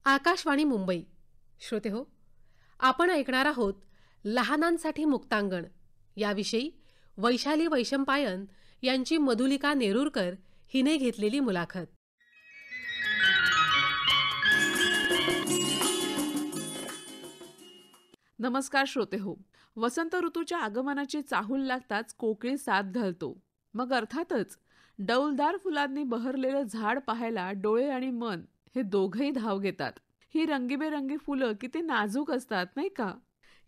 आकाशवाणी मुंबई. श्रोते हो, आपण ऐकणार आहोत लहानांसाठी मुक्तांगण याविषयी वैशाली वैशंपायन यांची मधुलिका नेरुरकर हिने घेतलेली मुलाखत. नमस्कार श्रोते हो. वसंत ऋतूच्या आगमनाची चाहूल लागताच कोकिळ साद घालतो. मग अर्थातच डौलदार फुलांनी बहरलेलं झाड पाहायला डोळे आणि मन हे दोघंही धाव घेतात. ही रंगीबेरंगी फुलं किती नाजूक असतात नाही का?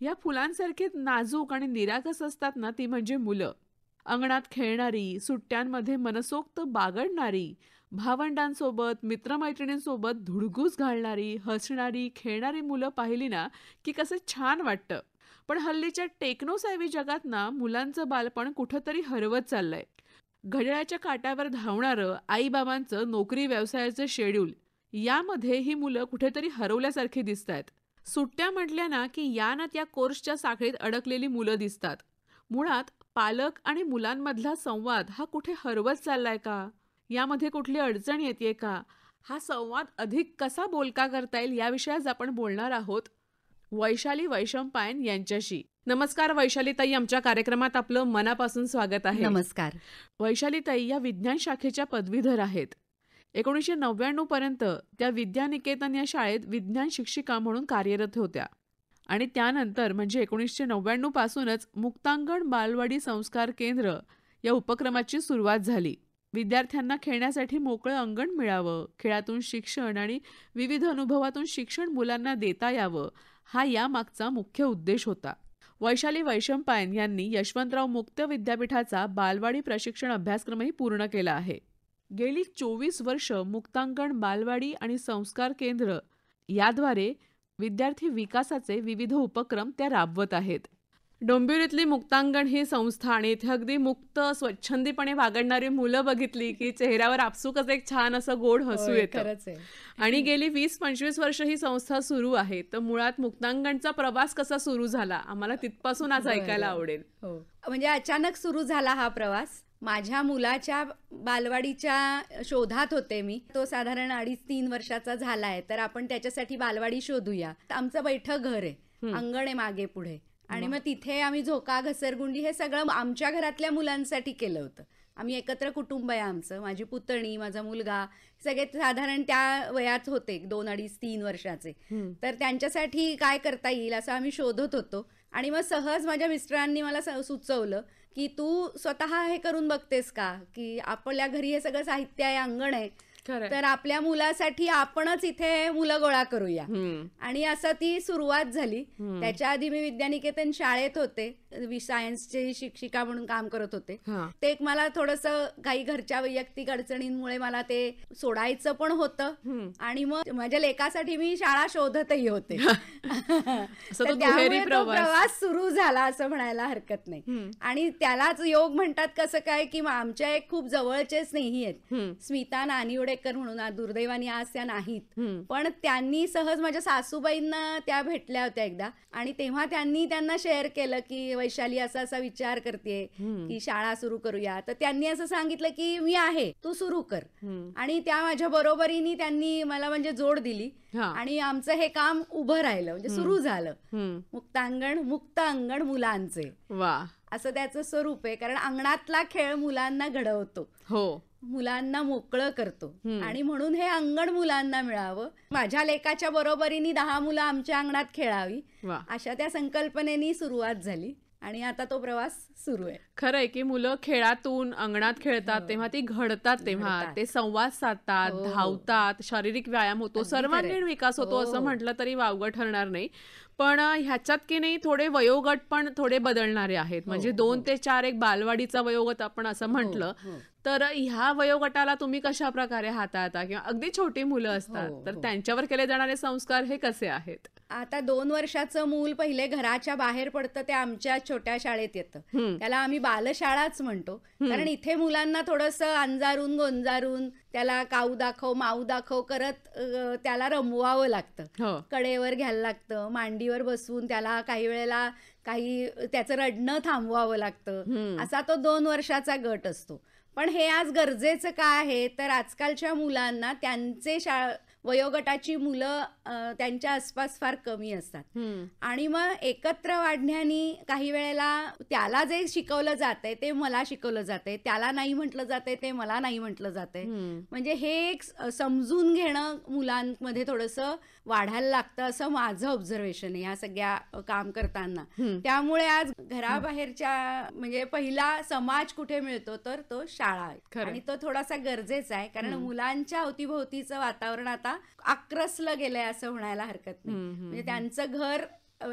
या फुलांसारखी नाजूक आणि निरागस असतात ना ती म्हणजे मुलं. अंगणात खेळणारी, सुट्ट्यांमध्ये मनसोक्त बागडणारी, भावंडांसोबत मित्रमैत्रिणींसोबत धुडगूस घालणारी, हसणारी, खेळणारी मुलं पाहिली ना की कसं छान वाटतं. पण हल्लीच्या टेक्नोसायवी जगात ना मुलांचं बालपण कुठंतरी हरवत चाललंय. घड्याळाच्या काट्यावर धावणारं आईबाबांचं नोकरी व्यवसायाचं शेड्यूल, यामध्ये ही मुलं कुठेतरी हरवल्यासारखी दिसतायत. सुट्ट्या म्हटल्या ना की या ना त्या कोर्सच्या साखळीत अडकलेली मुलं दिसतात. मुळात पालक आणि मुलांमधला संवाद हा कुठे हरवत चाललाय का? यामध्ये कुठली अडचण येते का? हा संवाद अधिक कसा बोलका करता येईल या विषयात आपण बोलणार आहोत वैशाली वैशंपायन यांच्याशी. नमस्कार वैशालीताई, आमच्या कार्यक्रमात आपलं मनापासून स्वागत आहे. नमस्कार. वैशालीताई या विज्ञान शाखेच्या पदवीधर आहेत. 1999 पर्यंत त्या विद्यानिकेतन या शाळेत विज्ञान शिक्षिका म्हणून कार्यरत होत्या आणि त्यानंतर म्हणजे 1999 पासूनच मुक्तांगण बालवाडी संस्कार केंद्र या उपक्रमाची सुरुवात झाली. विद्यार्थ्यांना खेळण्यासाठी मोकळं अंगण मिळावं, खेळातून शिक्षण आणि विविध अनुभवातून शिक्षण मुलांना देता यावं, हा यामागचा मुख्य उद्देश होता. वैशाली वैशंपायन यांनी यशवंतराव मुक्त विद्यापीठाचा बालवाडी प्रशिक्षण अभ्यासक्रमही पूर्ण केला आहे. गेली 24 वर्ष मुक्तांगण बालवाडी आणि संस्कार केंद्र याद्वारे विद्यार्थी विकासाचे विविध उपक्रम त्या राबवत आहेत. डोंबिवलीतली मुक्तांगण ही संस्था आणि इथे अगदी मुक्त स्वच्छंदीपणे वागडणारी मुलं बघितली की चेहऱ्यावर आपसुकच एक छान असं गोड हसू येतं. आणि गेली 20-25 वर्ष ही संस्था सुरू आहे. तर मुळात मुक्तांगणचा प्रवास कसा सुरू झाला, आम्हाला तिथपासून आज ऐकायला आवडेल. म्हणजे अचानक सुरू झाला हा प्रवास. माझ्या मुलाच्या बालवाडीच्या शोधात होते मी. तो साधारण 2.5-3 वर्षाचा झालाय, तर आपण त्याच्यासाठी बालवाडी शोधूया. आमचं बैठं घर आहे, अंगण आहे मागे पुढे, आणि मग तिथे आम्ही झोका, घसरगुंडी हे सगळं आमच्या घरातल्या मुलांसाठी केलं होतं. आम्ही एकत्र कुटुंब आहे आमचं. माझी पुतणी, माझा मुलगा, सगळे साधारण त्या वयात होते, 2-2.5-3 वर्षाचे. तर त्यांच्यासाठी काय करता येईल असं आम्ही शोधत होतो. आणि मग सहज माझ्या मिस्टरांनी मला सुचवलं की तू स्वतः हे करून बघतेस का, की आपल्या घरी हे सगळं साहित्य आहे, अंगण आहे, तर आपल्या मुलासाठी आपणच इथे मुलं गोळा करूया. आणि असं ती सुरुवात झाली. त्याच्या आधी मी विद्यानिकेतन शाळेत होते, सायन्सची शिक्षिका म्हणून काम करत होते. ते एक मला थोडंसं काही घरच्या वैयक्तिक अडचणींमुळे मला ते सोडायचं पण होतं, आणि मग माझ्या लेकासाठी मी शाळा शोधतही होते. त्यामुळे तो प्रवास सुरू झाला असं म्हणायला हरकत नाही. आणि त्यालाच योग म्हणतात कसं काय, की आमच्या एक खूप जवळचे स्नेही आहेत, स्मिता नानिवडे म्हणून. दुर्दैवानी आज त्या नाहीत, पण त्यांनी सहज माझ्या सासूबाईंना त्या भेटल्या होत्या एकदा, आणि तेव्हा त्यांना शेअर केलं की वैशाली असा असा विचार करते की शाळा सुरू करूया. तर त्यांनी असं सांगितलं की मी आहे, तू सुरू कर. आणि त्या माझ्या बरोबरीने त्यांनी मला म्हणजे जोड दिली, आणि आमचं हे काम उभं राहिलं, म्हणजे सुरू झालं. मुक्तांगण, मुक्त अंगण मुलांचे, वा, असं त्याचं स्वरूप आहे. कारण अंगणातला खेळ मुलांना घडवतो, मुलांना मोकळं करतो, आणि म्हणून हे अंगण मुलांना मिळावं. माझ्या लेकाच्या बरोबरीने 10 मुलं आमच्या अंगणात खेळावी, अशा त्या संकल्पनेनी सुरुवात झाली. आणि आता तो प्रवास सुरू आहे. खरंय की मुलं खेळातून अंगणात खेळतात तेव्हा ती घडतात, तेव्हा ते संवाद साधतात, धावतात, शारीरिक व्यायाम होतो, सर्वांगीण विकास होतो असं म्हटलं तरी वावगं ठरणार नाही. पण ह्याच्यात की नाही थोडे वयोगट पण थोडे बदलणारे आहेत. म्हणजे 2 ते 4 एक बालवाडीचा वयोगट आपण असं म्हटलं तर ह्या वयोगटाला तुम्ही कशा प्रकारे हाताळता, किंवा अगदी छोटी मुलं असतात तर त्यांच्यावर केले जाणारे संस्कार हे कसे आहेत? आता 2 वर्षाचं मूल पहिले घराच्या बाहेर पडतं, ते आमच्या छोट्या शाळेत येतं. त्याला आम्ही बालशाळाच म्हणतो, कारण इथे मुलांना थोडंसं अंजारून गोंजारून त्याला काऊ दाखव माऊ दाखव करत त्याला रमवावं लागतं. कडेवर घ्यायला लागतं, मांडीवर बसवून त्याला काही वेळेला त्याचं रडणं थांबवावं लागतं. असा तो 2 वर्षाचा गट असतो. पण हे आज गरजेचं काय आहे, तर आजकालच्या मुलांना त्यांचे वयोगटाची मुलं त्यांच्या आसपास फार कमी असतात. हम्म. आणि मग एकत्र वाढण्यानी काही वेळेला त्याला जे शिकवलं जातंय ते मला शिकवलं जातंय, त्याला नाही म्हटलं जातंय ते मला नाही म्हटलं जातंय. हम्म. म्हणजे हे एक समजून घेणं मुलांमध्ये थोडंसं वाढायला लागतं असं माझं ऑब्झर्वेशन आहे या सगळ्या काम करताना. हम्म. त्यामुळे आज घराबाहेरच्या म्हणजे पहिला समाज कुठे मिळतो तर तो शाळा आहे. खरं. आणि तो थोडासा गरजेचा आहे कारण हम्म. मुलांच्या अवतीभोवतीचं वातावरण आता आक्रसलं गेलंय असं म्हणायला हरकत नाही. हम्म. म्हणजे त्यांचं घर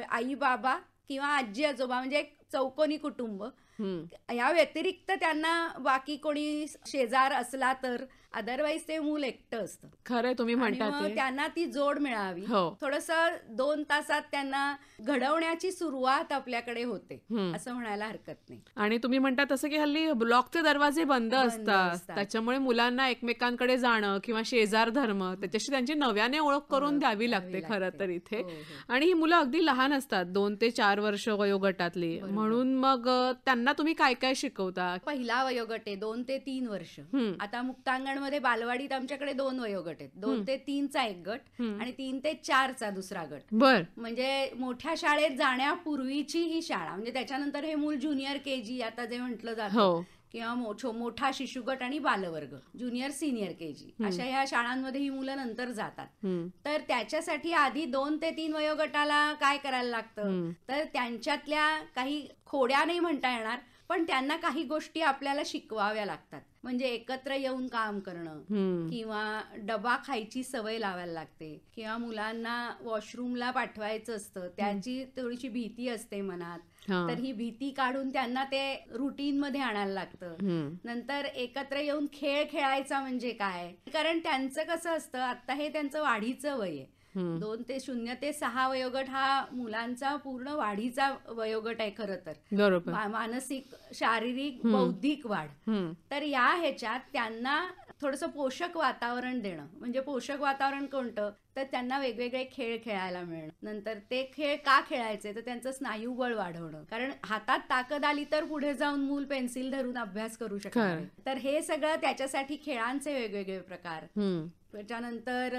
आई बाबा किंवा आजी आजोबा म्हणजे एक चौकोनी कुटुंब, हम्म. या व्यतिरिक्त त्यांना बाकी कोणी शेजार असला तर अदरवाईज ते मूल एकटं असतं. खरंय तुम्ही आणि म्हणता मग ते. त्यांना ती जोड मिळावी, हो. थोडस 2 तासात त्यांना घडवण्याची सुरुवात आपल्याकडे होते हम्म. असं म्हणायला हरकत नाही. आणि तुम्ही म्हणता तसं की हल्ली ब्लॉकचे दरवाजे बंद असतात, असतात. त्याच्यामुळे मुलांना एकमेकांकडे जाणं किंवा शेजार धर्म त्याच्याशी त्यांची नव्याने ओळख करून ओळख द्यावी द्यावी लागते खरं लागते. तर इथे. हो, हो. आणि ही मुलं अगदी लहान असतात, 2 ते 4 वर्ष वयोगटातली, बरोबर. म्हणून मग त्यांना तुम्ही काय काय शिकवता? पहिला वयोगट आहे 2 ते 3 वर्ष. हम्म. आता मुक्तांगणमध्ये बालवाडीत आमच्याकडे 2 वयोगट आहेत, 2 ते 3चा एक गट हम्म. आणि 3 ते 4चा दुसरा गट. बर. म्हणजे मोठ्या शाळेत जाण्यापूर्वीची ही शाळा, म्हणजे त्याच्यानंतर हे मूल ज्युनियर केजी आता जे म्हटलं जातं हो. किंवा मोठा शिशुगट आणि बालवर्ग, ज्युनियर सिनियर केजी अशा ह्या शाळांमध्ये ही मुलं नंतर जातात. हम्म. तर त्याच्यासाठी आधी 2 ते 3 वयोगटाला काय करायला लागतं तर त्यांच्यातल्या काही खोड्या नाही म्हणता येणार पण त्यांना काही गोष्टी आपल्याला शिकवाव्या लागतात. म्हणजे एकत्र येऊन काम करणं हम्म. किंवा डबा खायची सवय लावायला लागते किंवा मुलांना वॉशरूमला पाठवायचं असतं त्याची थोडीशी भीती असते मनात, हा. तर ही भीती काढून त्यांना ते रुटीन मध्ये आणायला लागतं. हम्म. नंतर एकत्र येऊन खेळ खेळायचा म्हणजे काय, कारण त्यांचं कसं असतं आता हे त्यांचं वाढीचं वय आहे. हम्म. 2 ते 0 ते 6 वयोगट हा मुलांचा पूर्ण वाढीचा वयोगट आहे खरं तर. बरोबर. मानसिक, शारीरिक, बौद्धिक वाढ. हम्म. तर या ह्याच्यात त्यांना थोडंसं पोषक वातावरण देणं, म्हणजे पोषक वातावरण कोणतं तर त्यांना वेगवेगळे खेळ खेळायला मिळणं. नंतर ते खेळ का खेळायचे तर त्यांचं स्नायुबळ वाढवणं, कारण हातात ताकद आली तर पुढे जाऊन मूल पेन्सिल धरून अभ्यास करू शकणार आहे. तर हे सगळं त्याच्यासाठी खेळांचे वेगवेगळे प्रकार. हम्म. त्याच्यानंतर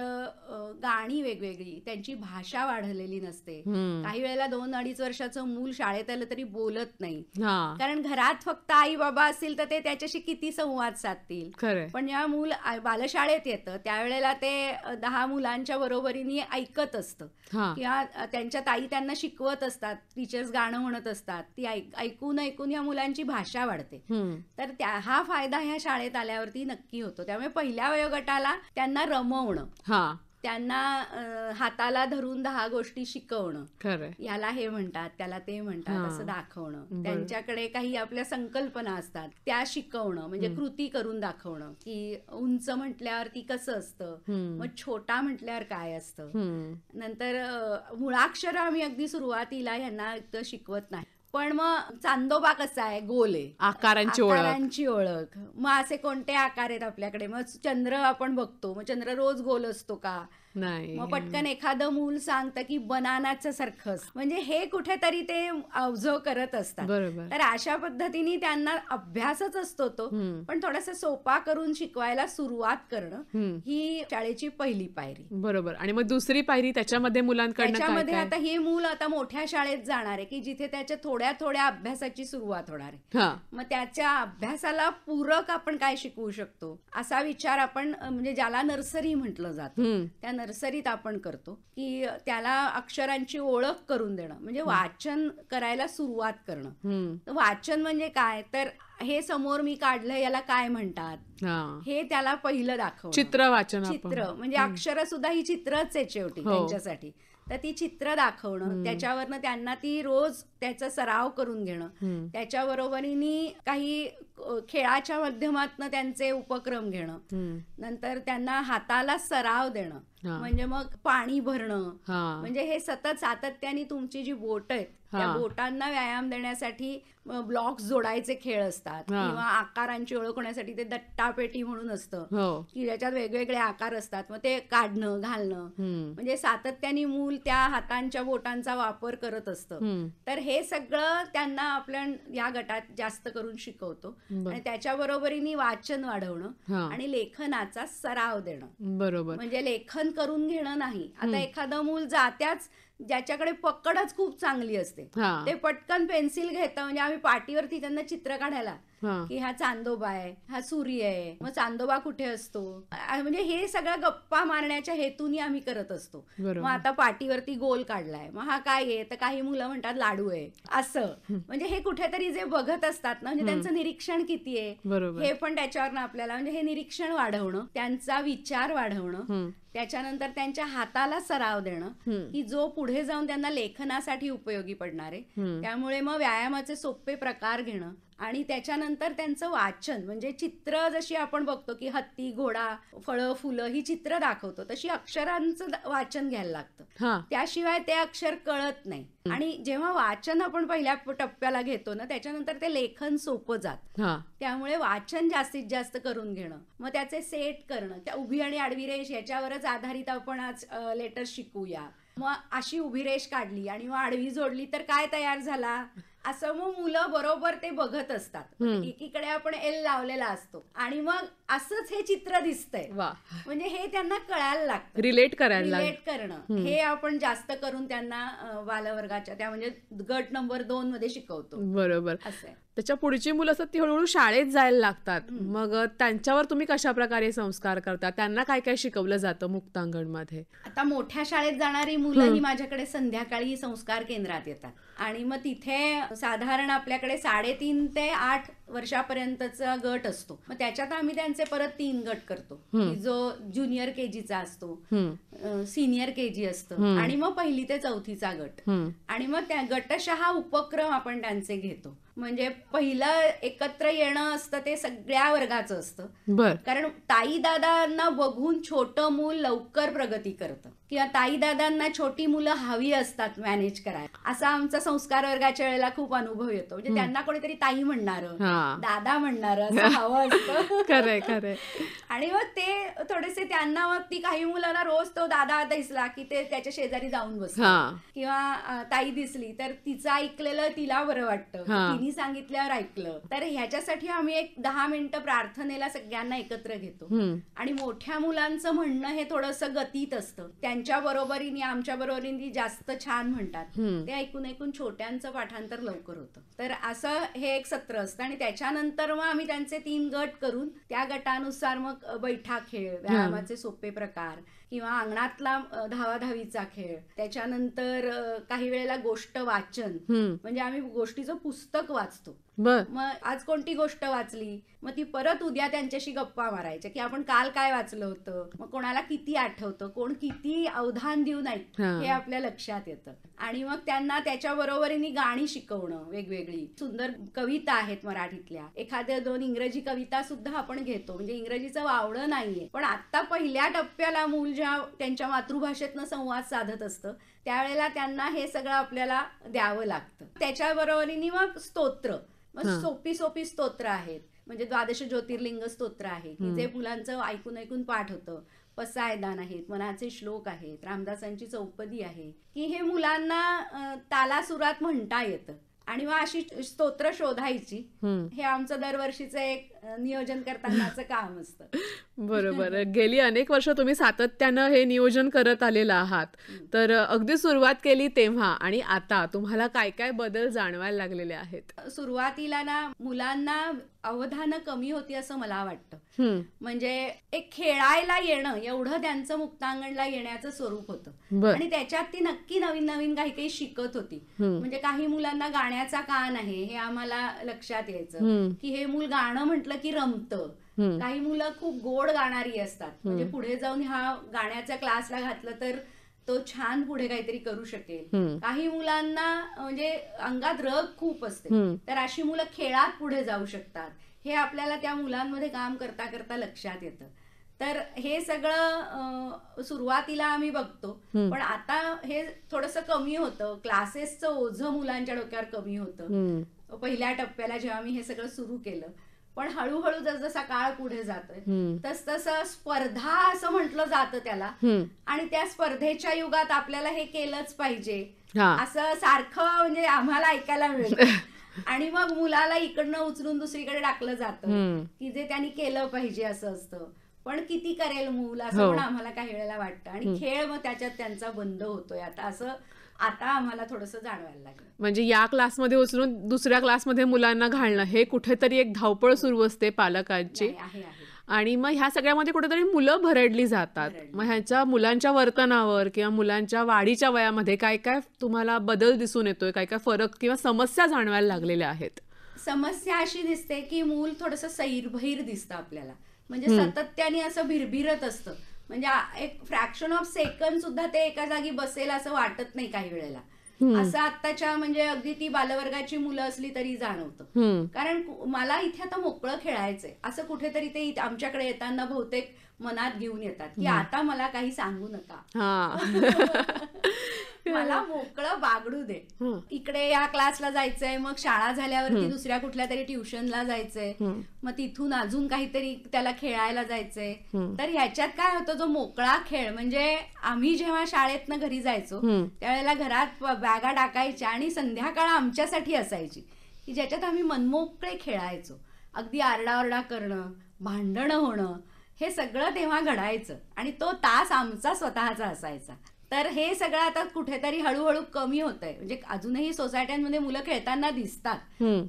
गाणी वेगवेगळी, त्यांची भाषा वाढलेली नसते. हम्म. काही वेळेला 2-2.5 वर्षाचं मूल शाळेत आलं तरी बोलत नाही, हा. कारण घरात फक्त आई बाबा असतील तर ते त्याच्याशी किती संवाद साधतील. खरंय. पण या मूल बालशाळेत येतं त्यावेळेला ते 10 मुलांच्या बरोबरीने ऐकत असतं हा. किंवा त्यांच्या ताई त्यांना शिकवत असतात, टीचर्स गाणं म्हणत असतात, ती ऐकून ऐकून या मुलांची भाषा वाढते. हम्म. तर हा फायदा ह्या शाळेत आल्यावरती नक्की होतो. त्यामुळे पहिल्या वयोगटाला त्यांना रमवणं, हा. त्यांना हाताला धरून 10 गोष्टी शिकवणं, खरंय. याला हे म्हणतात त्याला ते म्हणतात हा. असं दाखवणं. बरं. त्यांच्याकडे काही आपल्या संकल्पना असतात त्या शिकवणं, म्हणजे कृती करून दाखवणं की उंच म्हटल्यावर ती कसं असतं, हम्म. मग छोटा म्हटल्यावर काय असतं. हम्म. नंतर मुळाक्षर आम्ही अगदी सुरुवातीला ह्यांना इतकं शिकवत नाही, पण मग चांदोबा कसा आहे, गोल आहे, आकारांची ओळख. आकारांची ओळख. मग असे कोणते आकार आहेत आपल्याकडे, मग चंद्र आपण बघतो, मग चंद्र रोज गोल असतो का, नाही. मग पटकन एखादं मूल सांगतं की बनानाचं सारखं, म्हणजे हे कुठेतरी ते ऑब्झर्व करत असतात. बरोबर. तर अशा पद्धतीने त्यांना अभ्यासच असतो तो, हम्म. पण थोडासा सोपा करून शिकवायला सुरुवात करणं हम्म. ही शाळेची पहिली पायरी. बरोबर. आणि मग दुसरी पायरी त्याच्यामध्ये मुलांकडनं काय त्याच्यामध्ये काय? आता हे मूल आता मोठ्या शाळेत जाणार आहे की जिथे त्याच्या थोड्या थोड्या अभ्यासाची सुरुवात होणार आहे. हा. मग त्याच्या अभ्यासाला पूरक आपण काय शिकवू शकतो असा विचार आपण म्हणजे ज्याला नर्सरी म्हटलं जातं हम्म. त्या नर्सरीत आपण करतो की त्याला अक्षरांची ओळख करून देणं, म्हणजे वाचन करायला सुरुवात करणं. हम्म. वाचन म्हणजे काय तर हे समोर मी काढलंय याला काय म्हणतात हा. हे त्याला पहिलं दाखवणं. चित्र वाचन आपण. चित्र म्हणजे अक्षर सुद्धा ही चित्रच आहे शेवटी हो. त्यांच्यासाठी. तर ती चित्र दाखवणं, त्याच्यावरनं त्यांना ती रोज त्याचा सराव करून घेणं, हम्म. त्याच्याबरोबरीने काही खेळाच्या माध्यमातून त्यांचे उपक्रम घेणं, हम्म. नंतर त्यांना हाताला सराव देणं, हा. म्हणजे मग पाणी भरणं, हा. म्हणजे हे सतत सातत्याने तुमची जी बोट आहेत त्या बोटांना व्यायाम देण्यासाठी ब्लॉक्स जोडायचे खेळ असतात, किंवा आकारांची ओळख होण्यासाठी ते दट्टापेटी म्हणून असतं की ज्याच्यात वेगवेगळे आकार असतात, मग ते काढणं घालणं, म्हणजे सातत्याने मूल त्या हातांच्या बोटांचा वापर करत असतं. तर हे सगळं त्यांना आपल्या या गटात जास्त करून शिकवतो. आणि त्याच्या बरोबरीने वाचन वाढवणं आणि लेखनाचा सराव देणं. बरोबर. म्हणजे लेखन करून घेणं नाही. आता एखादं मूल जात्याच ज्याच्याकडे पकडच खूप चांगली असते, ते पटकन पेन्सिल घेतं. म्हणजे आम्ही पाटीवरती त्यांना चित्र काढायला की हा चांदोबा आहे, हा सूर्य आहे, मग चांदोबा कुठे असतो, म्हणजे हे सगळं गप्पा मारण्याच्या हेतूने आम्ही करत असतो. मग आता पाटीवरती गोल काढलाय, मग हा काय आहे, तर काही मुलं म्हणतात लाडू आहे, असं. म्हणजे हे कुठेतरी जे बघत असतात ना, म्हणजे त्यांचं निरीक्षण किती आहे हे पण त्याच्यावर आपल्याला, म्हणजे हे निरीक्षण वाढवणं, त्यांचा विचार वाढवणं, त्याच्यानंतर त्यांच्या हाताला सराव देणं की जो पुढे जाऊन त्यांना लेखनासाठी उपयोगी पडणार आहे. त्यामुळे मग व्यायामाचे सोपे प्रकार घेणं आणि त्याच्यानंतर त्यांचं वाचन, म्हणजे चित्र जशी आपण बघतो की हत्ती, घोडा, फळं, फुलं ही चित्र दाखवतो, तशी अक्षरांचं वाचन घ्यायला लागतं. त्याशिवाय ते अक्षर कळत नाही. आणि जेव्हा वाचन आपण पहिल्या टप्प्याला घेतो ना, त्याच्यानंतर ते लेखन सोपं जात. त्यामुळे वाचन जास्तीत जास्त करून घेणं, मग त्याचे सेट करणं, त्या उभी आणि आडवी रेष याच्यावरच आधारित आपण आज लेटर शिकूया. मग अशी उभी रेष काढली आणि मग आडवी जोडली तर काय तयार झाला, असं मग मुलं बरोबर ते बघत असतात. एकीकडे आपण एल लावलेला असतो आणि मग असंच हे चित्र दिसतंय, म्हणजे हे त्यांना कळायला लागतं, रिलेट करणं. हे आपण जास्त करून त्यांना बालवर्गाच्या त्या म्हणजे गट नंबर 2 मध्ये शिकवतो. बरोबर. असं त्याच्या पुढची मुलं असतात ती हळूहळू शाळेत जायला लागतात, मग त्यांच्यावर तुम्ही कशा प्रकारे संस्कार करता, त्यांना काय काय शिकवलं जातं मुक्तांगण मध्ये? आता मोठ्या शाळेत जाणारी मुलं ही माझ्याकडे संध्याकाळी संस्कार केंद्रात येतात आणि मग तिथे साधारण आपल्याकडे 3.5 ते 8 वर्षापर्यंतचा गट असतो. मग त्याच्यात आम्ही त्यांचे परत 3 गट करतो, की जो ज्युनियर केजीचा असतो, सिनियर केजी असतं आणि मग 1ली ते 4थीचा गट. आणि मग त्या गटशः उपक्रम आपण त्यांचे घेतो. म्हणजे पहिलं एकत्र येणं असतं ते सगळ्या वर्गाचं असतं, कारण ताई दादांना बघून छोटं मूल लवकर प्रगती करतं, किंवा ताई दादांना छोटी मुलं हवी असतात मॅनेज करायला, असा आमचा संस्कार वर्गाच्या वेळेला खूप अनुभव येतो. म्हणजे त्यांना कोणीतरी ताई म्हणणारं, दादा म्हणणारं असं हवं असतं. खरंय खरंय. आणि मग ते थोडेसे त्यांना, मग ती काही मुलांना रोज तो दादा दिसला की ते त्याच्या शेजारी जाऊन बसतात, किंवा ताई दिसली तर तिचं ऐकलेलं तिला बरं वाटतं, तिने सांगितल्यावर ऐकलं. तर ह्याच्यासाठी आम्ही एक 10 मिनिटं प्रार्थनेला सगळ्यांना एकत्र घेतो. आणि मोठ्या मुलांचं म्हणणं हे थोडंसं गतीत असतं, त्यांच्या बरोबरीने आमच्या बरोबरीने जास्त छान म्हणतात, ते ऐकून ऐकून छोट्यांचं पाठांतर लवकर होतं. तर असं हे एक सत्र असतं. आणि त्याच्यानंतर मग आम्ही त्यांचे 3 गट करून त्या गटानुसार मग बैठा खेळ, व्यायामाचे सोपे प्रकार, किंवा अंगणातला धावाधावीचा खेळ, त्याच्यानंतर काही वेळेला गोष्ट वाचन, म्हणजे आम्ही गोष्टीचं पुस्तक वाचतो. मग आज कोणती गोष्ट वाचली, मग ती परत उद्या त्यांच्याशी गप्पा मारायच्या की आपण काल काय वाचलं होतं, मग कोणाला किती आठवतं, कोण किती अवधान देऊन ऐकतं हे आपल्या लक्षात येतं. आणि मग त्यांना त्याच्या बरोबरीने गाणी शिकवणं, वेगवेगळी सुंदर कविता आहेत मराठीतल्या, एखाद्या 2 इंग्रजी कविता सुद्धा आपण घेतो. म्हणजे इंग्रजीचं वावडं नाहीये, पण आता पहिल्या टप्प्याला मूल जेव्हा त्यांच्या मातृभाषेतनं संवाद साधत असतं त्यावेळेला त्यांना हे सगळं आपल्याला द्यावं लागतं. त्याच्या बरोबरीने मग स्तोत्र, मग सोपी स्तोत्र आहेत, म्हणजे 12 ज्योतिर्लिंग स्तोत्र आहे की जे मुलांचं ऐकून ऐकून पाठ होतं. पसायदान आहेत, मनाचे श्लोक आहेत, रामदासांची चौपदी आहे, की हे मुलांना तालासुरात म्हणता येतं. आणि मग अशी स्तोत्र शोधायची, हे आमचं दरवर्षीचं एक नियोजन करतानाचं काम असतं. बरोबर. गेली अनेक वर्ष तुम्ही सातत्यानं हे नियोजन करत आलेला आहात, तर अगदी सुरुवात केली तेव्हा आणि आता तुम्हाला काय काय बदल जाणवायला लागलेले आहेत? सुरुवातीला ना मुलांना अवधानं कमी होती असं मला वाटतं. म्हणजे एक खेळायला येणं एवढं त्यांचं मुक्तांगणला येण्याचं स्वरूप होतं आणि त्याच्यात ती नक्की नवीन नवीन काही काही शिकत होती. म्हणजे काही मुलांना गाण्याचा कान आहे हे आम्हाला लक्षात यायचं, की हे मूल गाणं म्हटलं की रमतं. काही मुलं खूप गोड गाणारी असतात, म्हणजे पुढे जाऊन ह्या गाण्याच्या क्लासला घातलं तर तो छान पुढे काहीतरी करू शकेल. काही मुलांना म्हणजे अंगात रग खूप असते, तर अशी मुलं खेळात पुढे जाऊ शकतात. हे आपल्याला त्या मुलांमध्ये काम करता करता लक्षात येतं. तर हे सगळं सुरुवातीला आम्ही बघतो, पण आता हे थोडंसं कमी होतं. क्लासेसचं ओझं मुलांच्या डोक्यावर कमी होतं पहिल्या टप्प्याला जेव्हा मी हे सगळं सुरू केलं. पण हळूहळू जसजसा काळ पुढे जातोय तसं स्पर्धा असं म्हटलं जातं त्याला, आणि त्या स्पर्धेच्या युगात आपल्याला हे केलंच पाहिजे असं सारखं म्हणजे आम्हाला ऐकायला मिळतं. आणि मग मुलाला इकडनं उचलून दुसरीकडे टाकलं जातं की जे त्यांनी केलं पाहिजे असं असतं. पण किती करेल मूल असं पण आम्हाला काही वेळेला वाटतं, आणि खेळ मग त्याच्यात त्यांचा बंद होतोय आता आम्हाला थोडंसं जाणवायला लागलं. म्हणजे या क्लासमध्ये उचलून दुसऱ्या क्लासमध्ये मुलांना घालणं हे कुठेतरी एक धावपळ सुरू असते पालकांची. आहे. आणि मग ह्या सगळ्यामध्ये कुठेतरी मुलं भरडली जातात. मग ह्याच्या मुलांच्या वर्तनावर किंवा मुलांच्या वाढीच्या वयामध्ये काय काय तुम्हाला बदल दिसून येतोय, काय काय फरक किंवा समस्या जाणवायला लागलेल्या आहेत? समस्या अशी दिसते की मूल थोडंसं सैरभैर दिसतं आपल्याला, म्हणजे सातत्याने असं भिरभिरत असतं. म्हणजे एक फ्रॅक्शन ऑफ सेकंड सुद्धा ते एका जागी बसेल असं वाटत नाही काही वेळेला. असं आत्ताच्या म्हणजे अगदी ती बालवर्गाची मुलं असली तरी जाणवतं. कारण मला इथे आता मोकळं खेळायचंय असं कुठेतरी ते आमच्याकडे येताना बहुतेक मनात घेऊन येतात की आता मला काही सांगू नका, मला मोकळं बागडू दे. इकडे या क्लासला जायचंय, मग शाळा झाल्यावरती दुसऱ्या कुठल्या तरी ट्युशनला जायचंय, मग तिथून अजून काहीतरी त्याला खेळायला जायचंय. तर ह्याच्यात काय होतं, जो मोकळा खेळ म्हणजे आम्ही जेव्हा शाळेतनं घरी जायचो त्यावेळेला घरात बॅगा टाकायच्या आणि संध्याकाळ आमच्यासाठी असायची की ज्याच्यात आम्ही मनमोकळे खेळायचो. अगदी आरडाओरडा करणं, भांडणं होणं हे सगळं तेव्हा घडायचं, आणि तो तास आमचा स्वतःचा असायचा. तर हे सगळं आता कुठेतरी हळूहळू कमी होतंय. म्हणजे अजूनही सोसायट्यांमध्ये मुलं खेळताना दिसतात,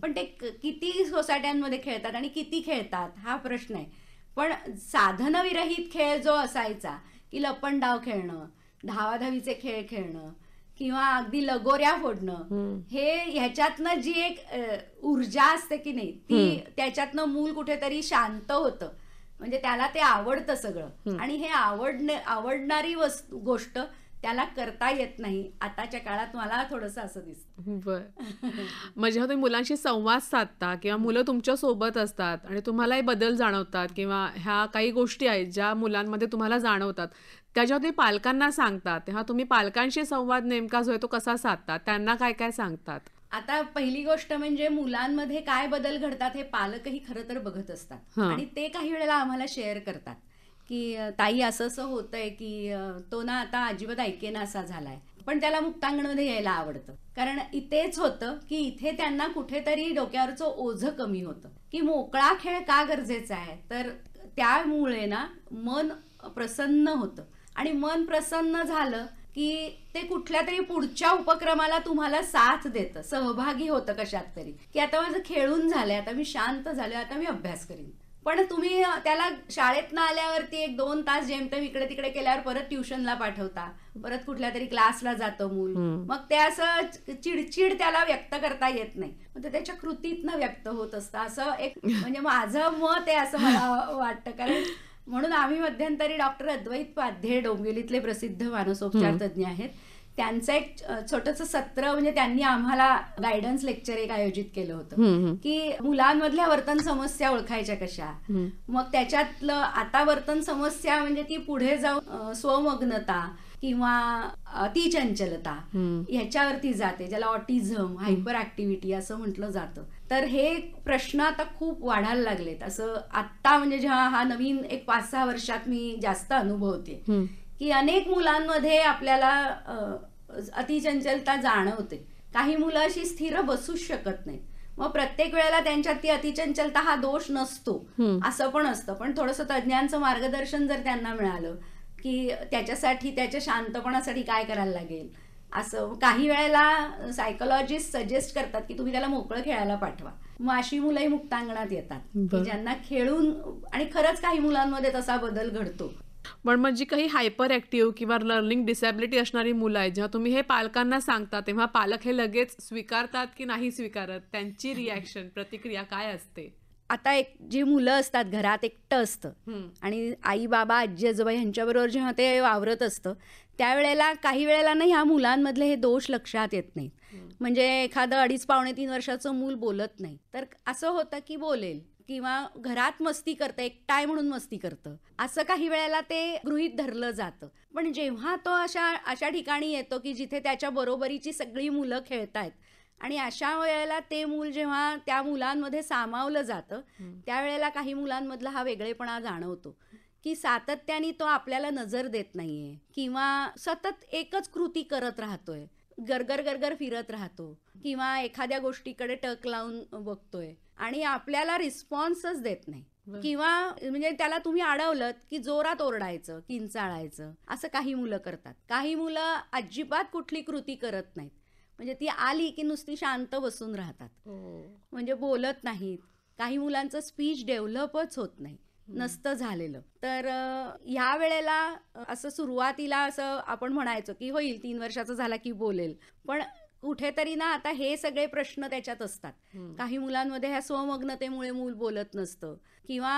पण ते किती सोसायट्यांमध्ये खेळतात आणि किती खेळतात हा प्रश्न आहे. पण साधनविरहित खेळ जो असायचा की लपंडाव खेळणं, धावाधावीचे खेळ खेळणं किंवा अगदी लगोऱ्या फोडणं, हे ह्याच्यातनं जी एक ऊर्जा असते की नाही ती, त्याच्यातनं मूल कुठेतरी शांत होतं. म्हणजे त्याला ते आवडतं सगळं, आणि हे आवडणारी गोष्ट त्याला करता येत नाही आताच्या काळात. मला थोडंसं असं दिसतं. बरं. मग जेव्हा तुम्ही मुलांशी संवाद साधता किंवा मुलं तुमच्या सोबत असतात आणि तुम्हालाही बदल जाणवतात किंवा ह्या काही गोष्टी आहेत ज्या मुलांमध्ये तुम्हाला जाणवतात, त्याच्यावर तुम्ही पालकांना सांगतात, तेव्हा तुम्ही पालकांशी संवाद नेमका जो आहे तो कसा साधतात, त्यांना काय काय सांगतात? आता पहिली गोष्ट म्हणजे मुलांमध्ये काय बदल घडतात हे पालकही खरं तर बघत असतात, आणि ते काही वेळेला आम्हाला शेअर करतात की ताई असं असं होतंय की तो ना आता अजिबात ऐकेना असा झालाय, पण त्याला मुक्तांगणमध्ये यायला आवडतं. कारण इथेच होतं की इथे त्यांना कुठेतरी डोक्यावरचं ओझं कमी होतं की मोकळा खेळ का गरजेचा आहे. तर त्यामुळे ना मन प्रसन्न होतं, आणि मन प्रसन्न झालं की ते कुठल्या तरी पुढच्या उपक्रमाला तुम्हाला साथ देतं, सहभागी होतं कशात तरी, की आता माझं खेळून झालंय, आता मी शांत झाले, आता मी अभ्यास करीन. पण तुम्ही त्याला शाळेतनं आल्यावरती 1-2 तास जेमतेम इकडे तिकडे केल्यावर परत ट्युशनला पाठवता, परत कुठल्या तरी क्लासला जातं मूल, मग ते असं चिडचिड त्याला व्यक्त करता येत नाही, मग ते त्याच्या कृतीतनं व्यक्त होत असतं. असं एक म्हणजे माझं मत आहे असं मला वाटतं. कारण म्हणून आम्ही मध्यंतरी डॉक्टर अद्वैत पाध्ये, डोंबिवलीतले प्रसिद्ध मानसोपचार तज्ज्ञ आहेत, त्यांचं एक छोटंसं सत्र म्हणजे त्यांनी आम्हाला गायडन्स लेक्चर एक आयोजित केलं होतं की मुलांमधल्या वर्तन समस्या ओळखायच्या कशा. मग त्याच्यातलं आता वर्तन समस्या म्हणजे ती पुढे जाऊन स्वमग्नता किंवा अतिचंचलता ह्याच्यावरती जाते, ज्याला ऑटिझम, हायपर ऍक्टिव्हिटी असं म्हटलं जातं. तर हे प्रश्न आता खूप वाढायला लागलेत. असं आत्ता म्हणजे जेव्हा हा नवीन एक 5-6 वर्षात मी जास्त अनुभवते की अनेक मुलांमध्ये आपल्याला अतिचंचलता जाणवते. काही मुलं अशी स्थिर बसूच शकत नाहीत. मग प्रत्येक वेळेला त्यांच्यात ती अतिचंचलता हा दोष नसतो असं पण असतं. पण थोडंसं तज्ज्ञांचं मार्गदर्शन जर त्यांना मिळालं की त्याच्यासाठी, त्याच्या शांतपणासाठी काय करायला लागेल, असं काही वेळेला सायकोलॉजिस्ट सजेस्ट करतात की तुम्ही त्याला मोकळं खेळायला पाठवा. मग अशी मुलंही मुक्तांगणात येतात की ज्यांना खेळून, आणि खरंच काही मुलांमध्ये तसा बदल घडतो. पण मग जी काही हायपर ऍक्टिव्ह किंवा लर्निंग डिसॅबिलिटी असणारी मुलं आहेत, जेव्हा तुम्ही हे पालकांना सांगता तेव्हा पालक हे लगेच स्वीकारतात की नाही स्वीकारत, त्यांची रिॲक्शन, प्रतिक्रिया काय असते? आता एक जी मुलं असतात घरात एकटं असतं आणि आई बाबा आजी आजोबा ह्यांच्याबरोबर जेव्हा ते वावरत असतं त्यावेळेला काही वेळेला ना ह्या मुलांमधले हे दोष लक्षात येत नाहीत. म्हणजे एखादं 2.5-3 वर्षाचं मूल बोलत नाही तर असं होतं की बोलेल, किंवा घरात मस्ती करतं, एकटाय म्हणून मस्ती करतं, असं काही वेळेला ते गृहीत धरलं जातं. पण जेव्हा तो अशा ठिकाणी येतो की जिथे त्याच्या बरोबरीची सगळी मुलं खेळतायत आणि अशा वेळेला ते मूल जेव्हा त्या मुलांमध्ये सामावलं जातं, त्यावेळेला काही मुलांमधला हा वेगळेपणा जाणवतो की सातत्याने तो आपल्याला नजर देत नाहीये किंवा सतत एकच कृती करत राहतोय, गरगर गरगर फिरत राहतो किंवा एखाद्या गोष्टीकडे टक लावून बघतोय आणि आपल्याला रिस्पॉन्सच देत नाही. किंवा म्हणजे त्याला तुम्ही अडवलं की जोरात ओरडायचं, किंचाळायचं, असं काही मुलं करतात. काही मुलं अजिबात कुठली कृती करत नाहीत, म्हणजे ती आली की नुसती शांत बसून राहतात, म्हणजे बोलत नाहीत. काही मुलांचं स्पीच डेव्हलपच होत नाही, नसतं झालेलं. तर ह्या वेळेला असं सुरुवातीला असं आपण म्हणायचो की होईल 3 वर्षाचा झाला की बोलेल, पण कुठेतरी ना आता हे सगळे प्रश्न त्याच्यात असतात. काही मुलांमध्ये ह्या स्वमग्नतेमुळे मूल बोलत नसतं किंवा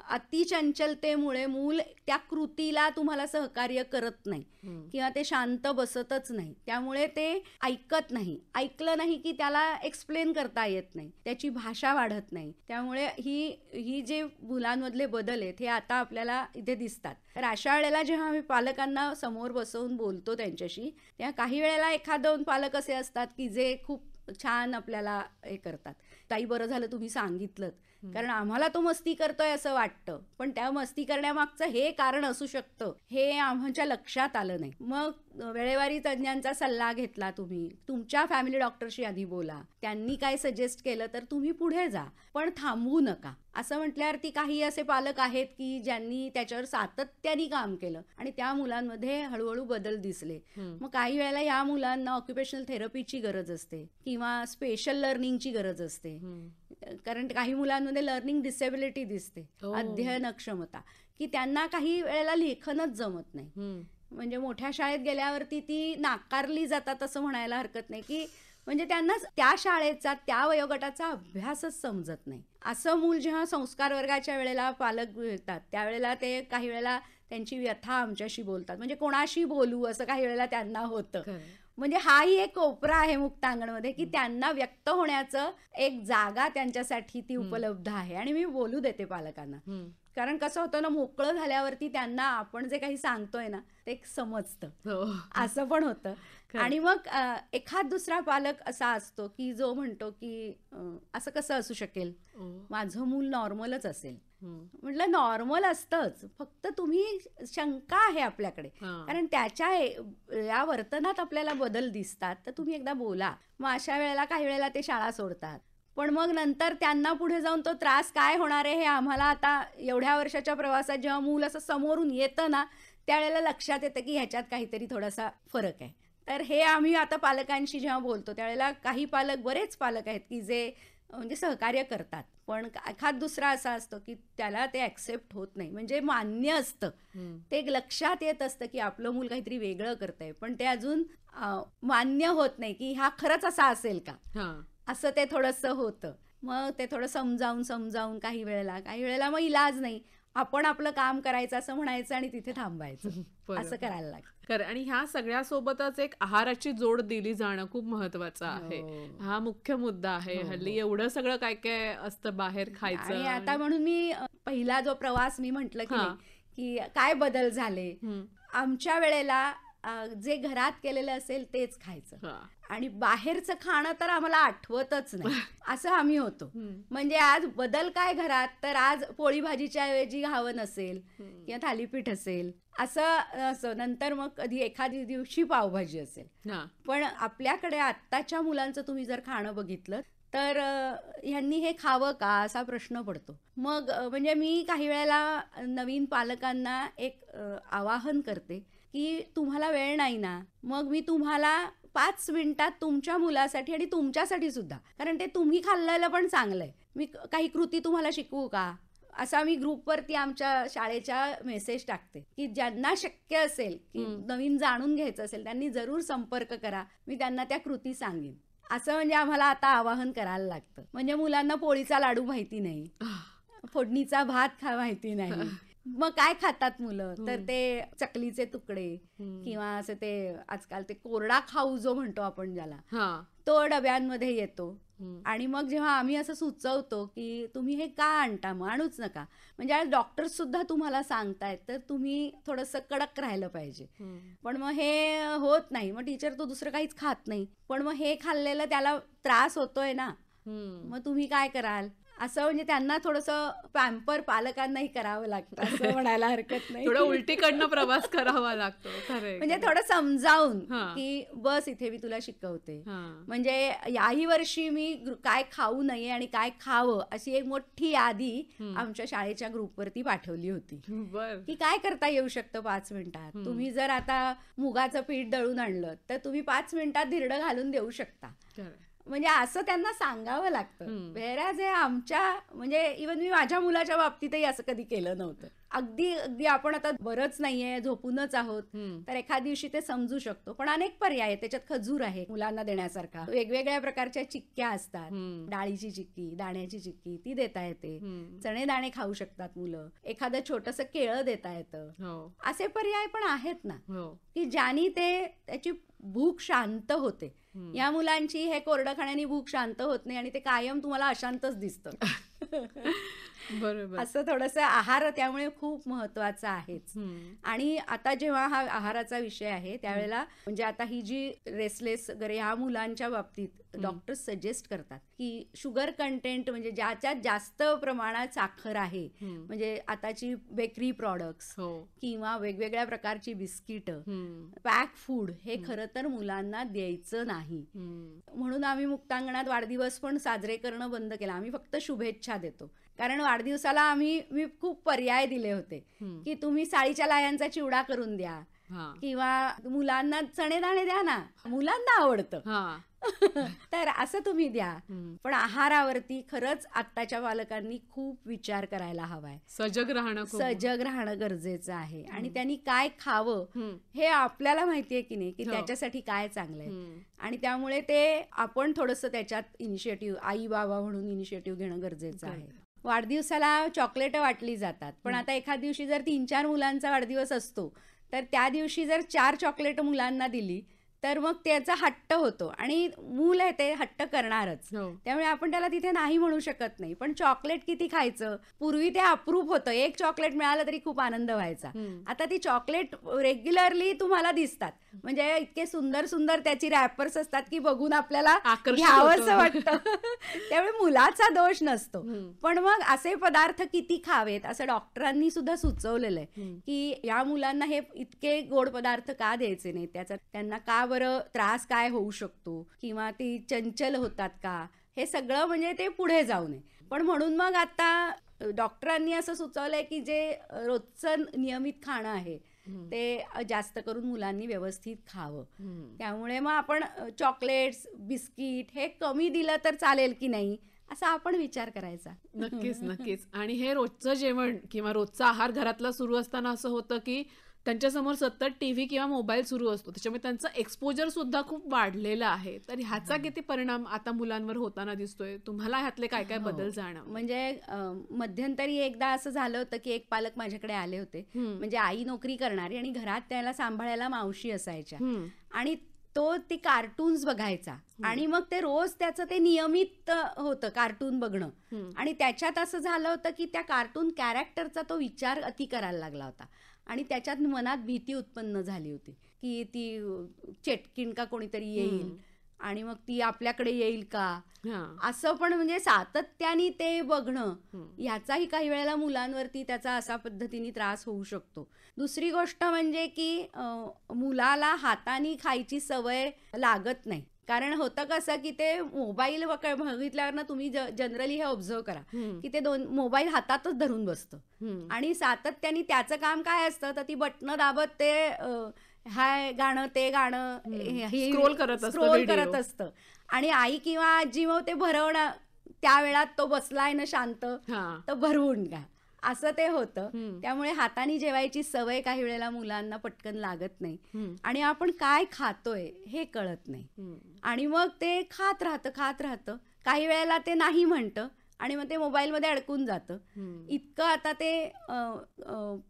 अतिचंचलतेमुळे मूल त्या कृतीला तुम्हाला सहकार्य करत नाही किंवा ते शांत बसतच नाही, त्यामुळे ते ऐकत नाही. ऐकलं नाही की त्याला एक्सप्लेन करता येत नाही, त्याची भाषा वाढत नाही. त्यामुळे ही जे मुलांमधले बदल आहेत हे आता आपल्याला इथे दिसतात. तर अशा वेळेला जेव्हा आम्ही पालकांना समोर बसवून बोलतो त्यांच्याशी, तेव्हा काही वेळेला 1-2 पालक असे असतात की जे खूप छान आपल्याला हे करतात, ताई बरं झालं तुम्ही सांगितलं, कारण आम्हाला तो मस्ती करतोय असं वाटतं, पण त्या मस्ती करण्यामागचं हे कारण असू शकतं हे आमच्या लक्षात आलं नाही. मग वेळेवारी तज्ज्ञांचा सल्ला घेतला, तुम्ही तुमच्या फॅमिली डॉक्टरशी आधी बोला, त्यांनी काय सजेस्ट केलं तर तुम्ही पुढे जा, पण थांबवू नका. असं म्हटल्यावरती काही असे पालक आहेत की ज्यांनी त्याच्यावर सातत्याने काम केलं आणि त्या मुलांमध्ये हळूहळू बदल दिसले. मग काही वेळेला या मुलांना ऑक्युपेशनल थेरपीची गरज असते किंवा स्पेशल लर्निंगची गरज असते, कारण काही मुलांमध्ये लर्निंग डिसेबिलिटी दिसते, अध्ययन अक्षमता, की त्यांना काही वेळेला लेखनच जमत नाही. म्हणजे मोठ्या शाळेत गेल्यावरती ती नाकारली जातात असं म्हणायला हरकत नाही, की म्हणजे त्यांना त्या शाळेचा त्या वयोगटाचा अभ्यासच समजत नाही. असं मूल जेव्हा संस्कार वर्गाच्या वेळेला पालक येतात त्यावेळेला ते काही वेळेला त्यांची व्यथा आमच्याशी बोलतात, म्हणजे कोणाशी बोलू असं काही वेळेला त्यांना होतं. म्हणजे हाही एक कोपरा आहे मुक्तांगणमध्ये की त्यांना व्यक्त होण्याचं एक जागा त्यांच्यासाठी ती उपलब्ध आहे आणि मी बोलू देते पालकांना. कारण कसं होतं ना, मोकळं झाल्यावरती त्यांना आपण जे काही सांगतोय ना ते समजतं, असं पण होतं. आणि मग एखाद दुसरा पालक असा असतो की जो म्हणतो की असं कसं असू शकेल, माझं मूल नॉर्मलच असेल. म्हटलं नॉर्मल असतंच, फक्त तुम्ही शंका आहे आपल्याकडे, कारण त्याच्या या वर्तनात आपल्याला बदल दिसतात, तर तुम्ही एकदा बोला. मग अशा वेळेला काही वेळेला ते शाळा सोडतात, पण मग नंतर त्यांना पुढे जाऊन तो त्रास काय होणार आहे हे आम्हाला आता एवढ्या वर्षाच्या प्रवासात जेव्हा मूल असं समोरून येतं ना त्यावेळेला लक्षात येतं की ह्याच्यात काहीतरी थोडासा फरक आहे. तर हे आम्ही आता पालकांशी जेव्हा बोलतो त्यावेळेला काही पालक, बरेच पालक आहेत की जे म्हणजे सहकार्य करतात, पण एखाद दुसरा असा असतो की त्याला ते ऍक्सेप्ट होत नाही, म्हणजे मान्य असतं, ते लक्षात येत असतं की आपलं मूल काहीतरी वेगळं करतंय, पण ते अजून मान्य होत नाही की हा खरंच असा असेल का, असं ते थोडंसं होतं. मग ते थोडं समजावून काही वेळेला मग इलाज नाही, आपण आपलं काम करायचं असं म्हणायचं आणि तिथे थांबायचं, असं करायला लागतं. आणि ह्या सगळ्यासोबतच एक आहाराची जोड दिली जाणं खूप महत्वाचं आहे. हा मुख्य मुद्दा आहे. हल्ली एवढं सगळं काय काय असतं बाहेर खायचं. आणि आता म्हणून मी पहिला जो प्रवास मी म्हटलं की काय बदल झाले, आमच्या वेळेला जे घरात केलेलं असेल तेच खायचं आणि बाहेरचं खाणं तर आम्हाला आठवतच नाही, असं आम्ही होतो. म्हणजे आज बदल काय घरात, तर आज पोळी भाजीच्या ऐवजी घावन असेल किंवा थालीपीठ असेल, असं नंतर मग कधी एखादी दिवशी पावभाजी असेल. पण आपल्याकडे आत्ताच्या मुलांचं तुम्ही जर खाणं बघितलं तर ह्यांनी हे खावं का असा प्रश्न पडतो. मग म्हणजे मी काही वेळेला नवीन पालकांना एक आवाहन करते की तुम्हाला वेळ नाही ना, मग मी तुम्हाला 5 मिनिटात तुमच्या मुलासाठी आणि तुमच्यासाठी सुद्धा, कारण ते तुम्ही खाल्लेलं पण चांगलंय, मी काही कृती तुम्हाला शिकवू का, असा मी ग्रुपवरती आमच्या शाळेच्या मेसेज टाकते की ज्यांना शक्य असेल की नवीन जाणून घ्यायचं असेल त्यांनी जरूर संपर्क करा, मी त्यांना त्या कृती सांगेन. असं म्हणजे आम्हाला आता आवाहन करायला लागतं. म्हणजे मुलांना पोळीचा लाडू माहिती नाही, फोडणीचा भात माहिती नाही, मग काय खातात मुलं तर ते चकलीचे तुकडे किंवा असं ते आजकाल ते कोरडा खाऊ जो म्हणतो आपण ज्याला, हा. तो डब्यांमध्ये येतो. आणि मग जेव्हा आम्ही असं सुचवतो की तुम्ही हे का आणता, मग आणूच नका, म्हणजे आज डॉक्टर्स सुद्धा तुम्हाला सांगतायत तर तुम्ही थोडंसं कडक राहिलं पाहिजे. पण मग हे होत नाही, मग टीचर तो दुसरं काहीच खात नाही, पण मग हे खाल्लेलं त्याला त्रास होतोय ना, मग तुम्ही काय कराल, असं म्हणजे त्यांना थोडंसं पॅम्पर पालकांनाही करावं लागतं असं म्हणायला हरकत नाही. थोडं उलटीकडनं प्रवास करावा लागतो. खरंय. म्हणजे थोडं समजावून हा. की बस इथे मी तुला शिकवते. हा. म्हणजे याही वर्षी मी काय खाऊ नये आणि काय खावं अशी एक मोठी यादी आमच्या शाळेच्या ग्रुपवरती पाठवली होती बर. की काय करता येऊ शकतं 5 मिनिटात. तुम्ही जर आता मुगाचं पीठ दळून आणलं तर तुम्ही 5 मिनिटात धिरडं घालून देऊ शकता. म्हणजे असं त्यांना सांगावं लागतं. व्हेअरॅज हे आमच्या म्हणजे इव्हन मी माझ्या मुलाच्या बाबतीतही असं कधी केलं नव्हतं. अगदी अगदी आपण आता बरंच नाहीये, झोपूनच आहोत, तर एखाद दिवशी ते समजू शकतो. पण अनेक पर्याय आहेत. त्याच्यात खजूर आहे मुलांना देण्यासारखा, वेगवेगळ्या प्रकारच्या चिक्क्या असतात, डाळीची चिक्की, दाण्याची चिक्की ती देता येते, चणे दाणे खाऊ शकतात मुलं, एखादं छोटंसं केळं देता येतं. असे पर्याय पण आहेत ना की ज्यानी ते त्याची भूक शांत होते. या मुलांची हे कोरडं खाण्यानी भूक शांत होत नाही आणि ते कायम तुम्हाला अशांतच दिसतं. बरोबर. असं थोडंसं आहार त्यामुळे खूप महत्वाचा आहेच. आणि आता जेव्हा हा आहाराचा विषय आहे त्यावेळेला म्हणजे आता ही जी रेसलेस वगैरे ह्या मुलांच्या बाबतीत डॉक्टर सजेस्ट करतात की शुगर कंटेंट म्हणजे ज्याच्यात जास्त प्रमाणात साखर आहे, म्हणजे आताची बेकरी प्रॉडक्ट्स किंवा वेगवेगळ्या प्रकारची बिस्किट, पॅक फूड हे खरं तर मुलांना द्यायचं नाही. म्हणून आम्ही मुक्तांगणात वाढदिवस पण साजरे करणं बंद केलं. आम्ही फक्त शुभेच्छा देतो. कारण वाढदिवसाला मी खूप पर्याय दिले होते की तुम्ही साळीच्या लाह्यांचा चिवडा करून द्या किंवा मुलांना चणे दाणे द्या ना, मुलांना आवडतं तर असं तुम्ही द्या. पण आहारावरती खरंच आत्ताच्या पालकांनी खूप विचार करायला हवाय. सजग राहणं गरजेचं आहे. आणि त्यांनी काय खावं हे आपल्याला माहितीये की नाही, की त्याच्यासाठी काय चांगलंय. आणि त्यामुळे ते आपण थोडंसं त्याच्यात इनिशिएटिव्ह, आई बाबा म्हणून इनिशिएटिव्ह घेणं गरजेचं आहे. वाढदिवसाला चॉकलेट वाटली जातात, पण आता एखाद दिवशी जर 3-4 मुलांचा वाढदिवस असतो तर त्या दिवशी जर 4 चॉकलेट मुलांना दिली तर मग त्याचा हट्ट होतो आणि मूल आहे ते हट्ट करणारच. त्यामुळे आपण त्याला तिथे नाही म्हणू शकत नाही. पण चॉकलेट किती खायचं, पूर्वी ते अप्रूप होतं, एक चॉकलेट मिळालं तरी खूप आनंद व्हायचा. आता ती चॉकलेट रेग्युलरली तुम्हाला दिसतात, म्हणजे इतके सुंदर सुंदर त्याची रॅपर्स असतात की बघून आपल्याला घ्यावंसं वाटतं. त्यामुळे मुलाचा दोष नसतो. पण मग असे पदार्थ किती खावेत असं डॉक्टरांनी सुद्धा सुचवलेलं आहे की या मुलांना हे इतके गोड पदार्थ का द्यायचे नाही, त्याचा त्यांना का बरं त्रास काय होऊ शकतो किंवा ती चंचल होतात का, हे सगळं म्हणजे ते पुढे जाऊ नये. पण म्हणून मग आता डॉक्टरांनी असं सुचवलंय की जे रोजचं नियमित खाणं आहे ते जास्त करून मुलांनी व्यवस्थित खावं. त्यामुळे मग आपण चॉकलेट्स, बिस्किट हे कमी दिलं तर चालेल की नाही असा आपण विचार करायचा. नक्कीच नक्कीच. आणि हे रोजचं जेवण किंवा रोजचा आहार घरातला सुरू असताना असं होतं की त्यांच्यासमोर सतत टीव्ही किंवा मोबाईल सुरू असतो, त्याच्यामुळे त्यांचं एक्सपोजर सुद्धा खूप वाढलेलं आहे. तर ह्याचा किती परिणाम आता मुलांवर होताना दिसतोय, तुम्हाला ह्यातले काय काय बदल जाणवले? म्हणजे मध्यंतरी एकदा असं झालं होतं की एक पालक माझ्याकडे आले होते, म्हणजे आई नोकरी करणारी आणि घरात त्याला सांभाळायला मावशी असायच्या आणि तो ती कार्टून्स बघायचा आणि मग ते रोज त्याचं ते नियमित होतं कार्टून बघणं. आणि त्याच्यात असं झालं होतं की त्या कार्टून कॅरेक्टरचा तो विचार अति करायला लागला होता आणि त्याच्यात मनात भीती उत्पन्न झाली होती की ती चेटकीण का कोणीतरी येईल आणि मग ती आपल्याकडे येईल का, असं. पण म्हणजे सातत्याने ते बघणं ह्याचाही काही वेळेला मुलांवरती त्याचा असा पद्धतीने त्रास होऊ शकतो. दुसरी गोष्ट म्हणजे की मुलाला हाताने खायची सवय लागत नाही. कारण होतं कसं की ते मोबाईल बघितल्यावर ना तुम्ही जनरली हे ऑब्झर्व करा की ते मोबाईल हातातच धरून बसतं आणि सातत्याने त्याचं काम काय असतं तर ती बटणं दाबत ते हाय गाणं ते गाणं स्क्रोल करत असतं आणि आई किंवा आजी मग ते भरवणं, त्या वेळात तो बसलाय ना शांत तर भरवून घ्या, असं ते होतं. त्यामुळे हाताने जेवायची सवय काही वेळेला मुलांना पटकन लागत नाही आणि आपण काय खातोय हे कळत नाही आणि मग ते खात राहतं. काही वेळेला ते नाही म्हणतं आणि मग ते मोबाईलमध्ये अडकून जातं. इतकं आता ते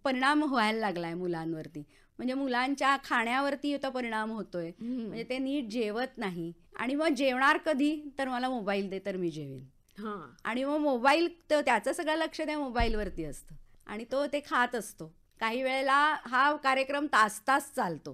परिणाम व्हायला लागलाय मुलांवरती. म्हणजे मुलांच्या खाण्यावरती याचा परिणाम होतोय. म्हणजे ते नीट जेवत नाही आणि मग जेवणार कधी, तर मला मोबाईल दे तर मी जेवेन. आणि मग मोबाईल, तर त्याचं सगळं लक्ष त्या मोबाईलवरती असतं आणि तो ते खात असतो. काही वेळेला हा कार्यक्रम तास तास चालतो.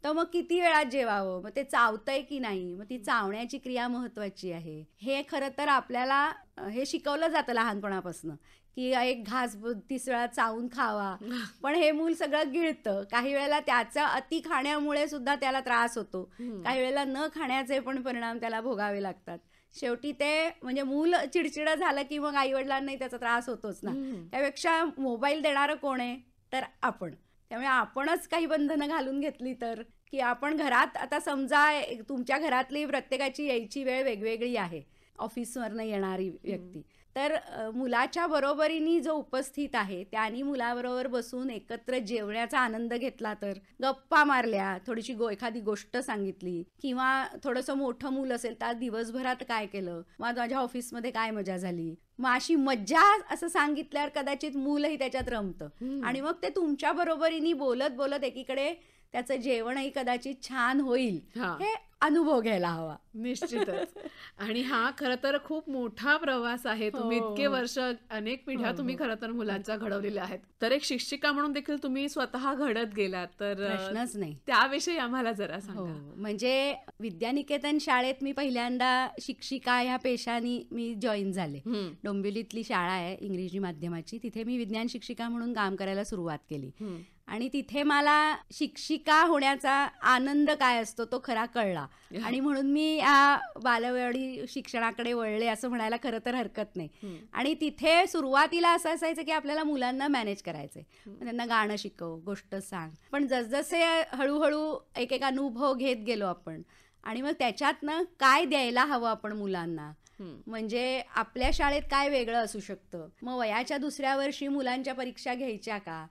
तर मग किती वेळात जेवावं, मग ते चावतंय की नाही, मग ती चावण्याची क्रिया महत्वाची आहे. हे खरं तर आपल्याला हे शिकवलं जातं लहानपणापासून, की एक घास 30 वेळा चावून खावा. पण हे मूल सगळं गिळतं. काही वेळेला त्याचा अति खाण्यामुळे सुद्धा त्याला त्रास होतो. काही वेळेला न खाण्याचे पण परिणाम त्याला भोगावे लागतात. शेवटी ते म्हणजे मूल चिडचिड झालं की मग आईवडिलांनाही त्याचा त्रास होतोच ना. त्यापेक्षा मोबाईल देणारं कोण आहे, तर आपण. त्यामुळे आपणच काही बंधनं घालून घेतली तर, की आपण घरात, आता समजा तुमच्या घरातली प्रत्येकाची यायची वेळ वेगवेगळी आहे, ऑफिसवरनं येणारी व्यक्ती, तर मुलाच्या बरोबरीने जो उपस्थित आहे त्यांनी मुलाबरोबर बसून एकत्र जेवण्याचा आनंद घेतला, तर गप्पा मारल्या, थोडीशी एखादी गोष्ट सांगितली, किंवा थोडंसं मोठं मूल असेल तर दिवसभरात काय केलं, मग माझ्या ऑफिसमध्ये काय मजा झाली, मग अशी मज्जा असं सांगितल्यावर कदाचित मूलही त्याच्यात रमतं आणि मग ते तुमच्या बरोबरीने बोलत बोलत एकीकडे त्याचं जेवणही कदाचित छान होईल. हे अनुभव घ्यायला हवा. निश्चितच. आणि हा खरं तर खूप मोठा प्रवास आहे. तुम्ही इतके वर्ष, अनेक पिढ्या तुम्ही खरं तर मुलांच्या घडवलेल्या आहेत. तर एक शिक्षिका म्हणून देखील तुम्ही स्वतः घडत गेलात, तर प्रश्नच नाही. त्याविषयी आम्हाला जरा सांगा. म्हणजे विद्यानिकेतन शाळेत मी पहिल्यांदा शिक्षिका ह्या पेशाने मी जॉईन झाले. डोंबिवलीतली शाळा आहे इंग्रजी माध्यमाची, तिथे मी विज्ञान शिक्षिका म्हणून काम करायला सुरुवात केली. आणि तिथे मला शिक्षिका होण्याचा आनंद काय असतो तो खरा कळला. आणि म्हणून मी या बालवाडी शिक्षणाकडे वळले असं म्हणायला खरं तर हरकत नाही. आणि तिथे सुरुवातीला असं असायचं की आपल्याला मुलांना मॅनेज करायचंय, त्यांना गाणं शिकव, गोष्ट सांग. पण जसजसे हळूहळू एक एक अनुभव घेत गेलो आपण, आणि मग त्याच्यातनं काय द्यायला हवं आपण मुलांना, म्हणजे आपल्या शाळेत काय वेगळं असू शकतं, मग वयाच्या दुसऱ्या वर्षी मुलांच्या परीक्षा घ्यायच्या का,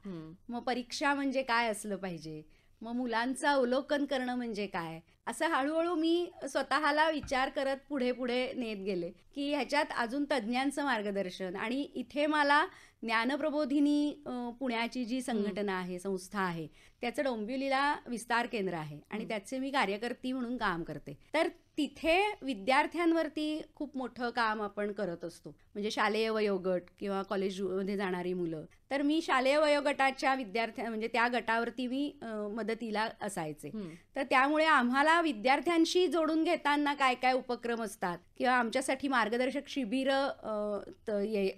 मग परीक्षा म्हणजे काय असलं पाहिजे, मग मुलांचं अवलोकन करणं म्हणजे काय, असं हळूहळू मी स्वतःला विचार करत पुढे पुढे नेत गेले की ह्याच्यात अजून तज्ज्ञांचं मार्गदर्शन. आणि इथे मला ज्ञानप्रबोधिनी पुण्याची जी संघटना आहे, संस्था आहे, त्याचं डोंबिवलीला विस्तार केंद्र आहे आणि त्याचे मी कार्यकर्ती म्हणून काम करते. तर तिथे विद्यार्थ्यांवरती खूप मोठं काम आपण करत असतो. म्हणजे शालेय वयोगट किंवा कॉलेजमध्ये जाणारी मुलं, तर मी शालेय वयोगटाच्या म्हणजे त्या गटावरती मी मदतीला असायचे. तर त्यामुळे आम्हाला विद्यार्थ्यांशी जोडून घेताना काय काय उपक्रम असतात किंवा आमच्यासाठी मार्गदर्शक शिबिरं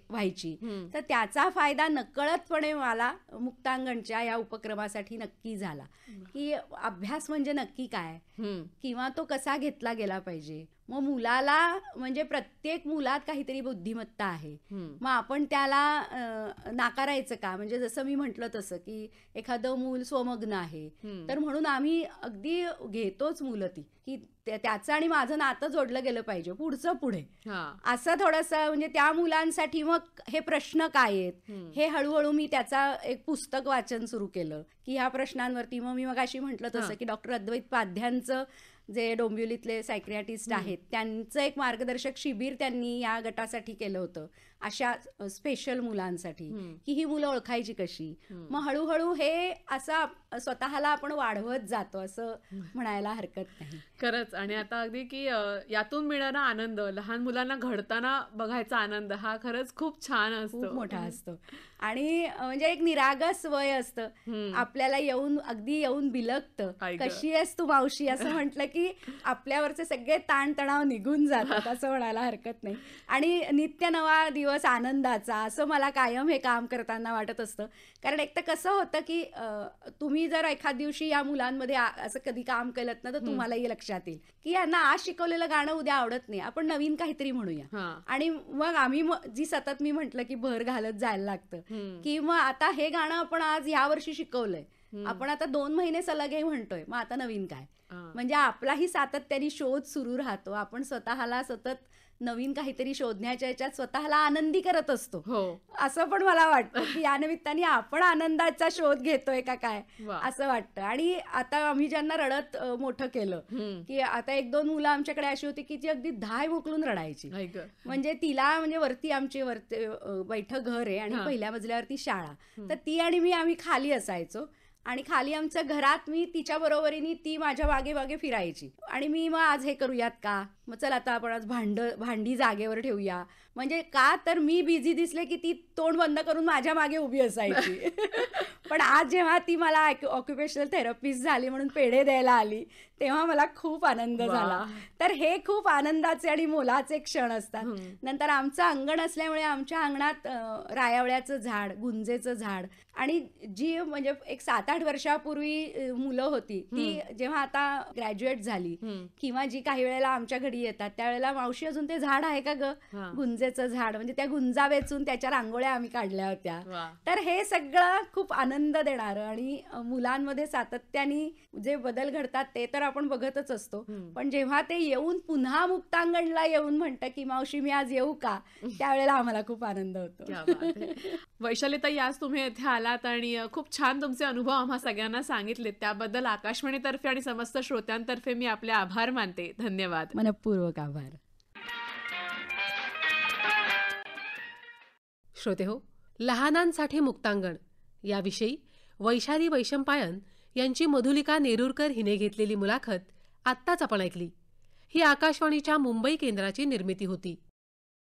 व्हायची, तर त्याचा फायदा नकळतपणे मला मुक्तांगणच्या या उपक्रमासाठी नक्की झाला. की अभ्यास म्हणजे नक्की काय किंवा तो कसा घेतला गेला पाहिजे. मग मुलाला, म्हणजे प्रत्येक मुलात काहीतरी बुद्धिमत्ता आहे, मग आपण त्याला नाकारायचं का. म्हणजे जसं मी म्हटलं तसं की एखादं मूल स्वमग्न आहे, तर म्हणून आम्ही अगदी घेतोच मुलं ती, की त्याचं आणि माझं नातं जोडलं गेलं पाहिजे पुढचं पुढे, असं थोडंसं. म्हणजे त्या मुलांसाठी मग हे प्रश्न काय आहेत हे हळूहळू मी त्याचा एक पुस्तक वाचन सुरू केलं की ह्या प्रश्नांवरती. मग मी मगाशी म्हटलं तसं की डॉक्टर अद्वैत पाध्यांचं जे डोंबिवलीतले सायक्रियाटिस्ट आहेत त्यांचं एक मार्गदर्शक शिबिर त्यांनी या गटासाठी केलं होतं, अशा स्पेशल मुलांसाठी, की ही मुलं ओळखायची कशी. मग हळूहळू हे असं स्वतःला आपण वाढवत जातो असं म्हणायला हरकत नाही. खरंच. आणि आता अगदी की यातून मिळणारा आनंद, लहान मुलांना घडताना बघायचा आनंद, हा खरंच खूप छान असतो, खूप मोठा असतो. आणि म्हणजे एक निरागस वय असतं, आपल्याला अगदी येऊन बिलगतं, कशी आहेस तू मावशी असं म्हटलं की आपल्यावरचे सगळे ताणतणाव निघून जातात असं म्हणायला हरकत नाही. आणि नित्य नवा दिवस आनंदाचा असं मला कायम हे काम करताना वाटत असतं. कारण एक तर कसं होतं की तुम्ही जर एखाद दिवशी या मुलांमध्ये असं कधी काम केलं ना, तर तुम्हालाही लक्षात येईल की यांना आज शिकवलेलं गाणं उद्या आवडत नाही, आपण नवीन काहीतरी म्हणूया. आणि मग आम्ही जी सतत मी म्हटलं की भर घालत जायला लागतं की मग आता हे गाणं आपण आज या वर्षी शिकवलंय, आपण आता 2 महिने सलग हे म्हणतोय, मग आता नवीन काय. म्हणजे आपलाही सातत्याने शोध सुरू राहतो, आपण स्वतःला सतत नवीन काहीतरी शोधण्याच्या याच्यात स्वतःला आनंदी करत असतो. हो. असं पण मला वाटतं की या निमित्ताने आपण आनंदाचा शोध घेतोय का काय वा. असं वाटतं. आणि आता आम्ही ज्यांना रडत मोठं केलं हम्म. की आता 1-2 मुलं आमच्याकडे अशी होती की ती अगदी धाय मोकलून रडायची. आई गं. म्हणजे तिला म्हणजे वरती आमची बैठक घर आहे आणि हा. पहिल्या मजल्यावरती शाळा, तर ती आणि मी आम्ही खाली असायचो आणि खाली आमच्या घरात मी तिच्या बरोबरीने ती माझ्या मागे मागे फिरायची आणि मी मग आज हे करूयात का, मग चल आता आपण आज भांडी जागेवर ठेवूया. म्हणजे का तर मी बिझी दिसले की ती तोंड बंद करून माझ्या मागे उभी असायची. पण आज जेव्हा ती मला ऑक्युपेशनल थेरपिस्ट झाली म्हणून पेढे द्यायला आली तेव्हा मला खूप आनंद वा. झाला. तर हे खूप आनंदाचे आणि मोलाचे क्षण असतात. हम्म. नंतर आमचं अंगण असल्यामुळे आमच्या अंगणात रायावळ्याचं झाड, गुंजेचं झाड आणि जी म्हणजे एक 7-8 वर्षापूर्वी मुलं होती ती जेव्हा आता ग्रॅज्युएट झाली हम्म. किंवा जी काही वेळेला आमच्या घरी येतात त्यावेळेला मावशी अजून ते झाड आहे का ग, हा. गुंजेचं झाड, म्हणजे त्या गुंजा वेचून त्याच्या रांगोळ्या आम्ही काढल्या होत्या. वा. तर हे सगळं खूप आनंद देणारं आणि मुलांमध्ये सातत्याने जे बदल घडतात ते तर आपण बघतच असतो. हम्म. पण जेव्हा ते येऊन पुन्हा मुक्तांगणला येऊन म्हणतं की मावशी मी आज येऊ का, त्यावेळेला आम्हाला खूप आनंद होतो. क्या बात है. वैशालीताई, आज तुम्ही इथे आलात आणि खूप छान तुमचे अनुभव आम्हा सगळ्यांना सांगितलेत. त्याबद्दल आकाशवाणीतर्फे आणि समस्त श्रोत्यांतर्फे मी आपले आभार मानते. धन्यवाद. मनपूर्वक आभार. श्रोते हो, लहानांसाठी मुक्तांगण याविषयी वैशाली वैशंपायन यांची मधुलिका नेरुरकर हिने घेतलेली मुलाखत आत्ताच आपण ऐकली. ही आकाशवाणीच्या मुंबई केंद्राची निर्मिती होती.